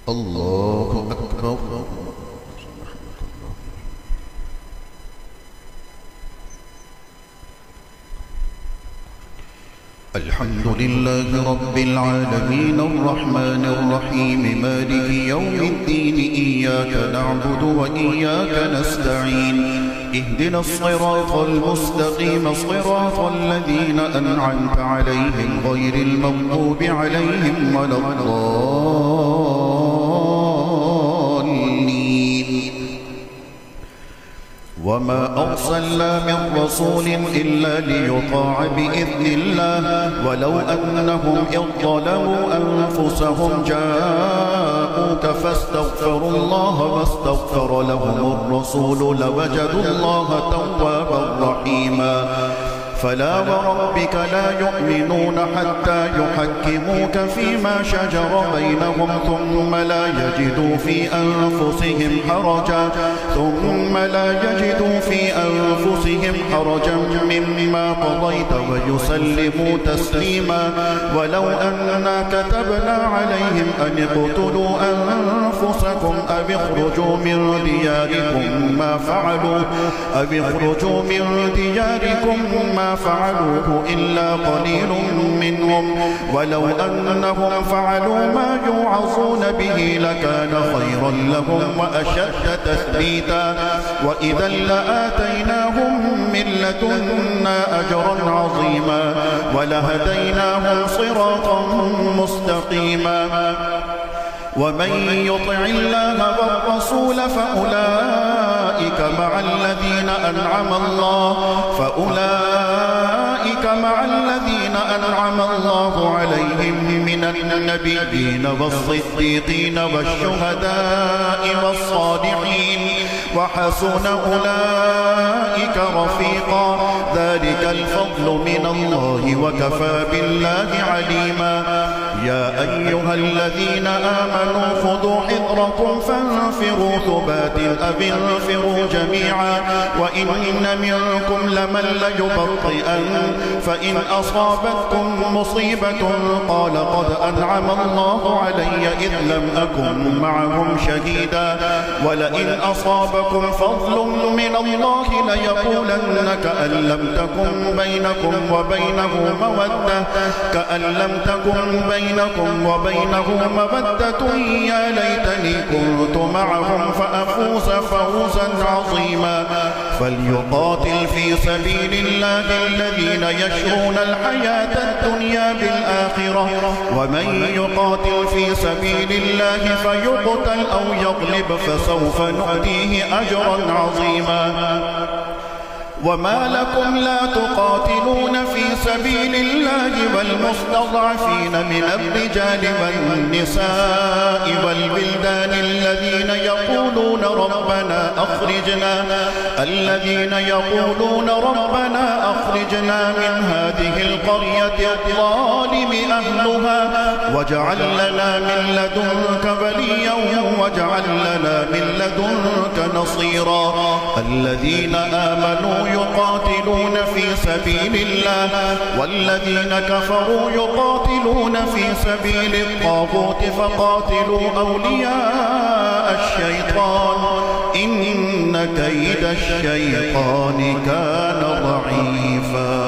الله أكبر. الحمد لله رب العالمين الرحمن الرحيم مالك يوم الدين إياك نعبد وإياك نستعين اهدنا الصراط المستقيم صراط الذين أنعمت عليهم غير المغضوب عليهم ولا الضالين. وما أرسلنا من رسول إلا ليطاع بإذن الله ولو أنهم إذ ظلموا أنفسهم جاءوك فاستغفروا الله واستغفر لهم الرسول لوجدوا الله توابا رحيما. فلا وربك لا يؤمنون حتى يحكموك فيما شجر بينهم ثم لا يجدوا في أنفسهم حرجا مما قضيت ويسلموا تسليما. ولو أننا كتبنا عليهم أن اقتلوا أنفسكم أو اخرجوا من دياركم ما فعلوه إلا قليل منهم ولو أنهم فعلوا ما يوعظون به لكان خيرا لهم وأشد تثبيتا. وإذا لآتيناهم من لدنا أجرا عظيما ولهديناهم صراطا مستقيما. ومن يطع الله والرسول فأولئك مع الذين أنعم الله عليهم من النبيين والصديقين والشهداء والصالحين وحسن أولئك رفيقا. ذلك الفضل من الله وكفى بالله عليما. يا أيها الذين آمنوا خذوا حذركم فانفروا ثبات أو انفروا جميعا. وإن منكم لمن ليبطئن فإن أصابتكم مصيبة قال قد أنعم الله علي إذ لم أكن معهم شهيدا. ولئن أصابكم فضل من الله ليقولن كأن لم تكن بينكم وبينه مودة يا ليتني كنت معهم فأفوز فوزا عظيما. فليقاتل في سبيل الله الذين يشرون الحياة الدنيا بالآخرة ومن يقاتل في سبيل الله فيقتل أو يغلب فسوف نؤتيه أجرا عظيما. وما لكم لا تقاتلون في سبيل الله والمستضعفين من الرجال والنساء والولدان الذين يقولون ربنا أخرجنا من هذه القرية الظالم أهلها واجعل لنا من لدنك وليا واجعل لنا من لدنك نصيرا. الذين آمنوا يقاتلون في سبيل الله والذين كفروا يقاتلون في سبيل الطاغوت فقاتلوا أولياء الشيطان إن كيد الشيطان كان ضعيفا.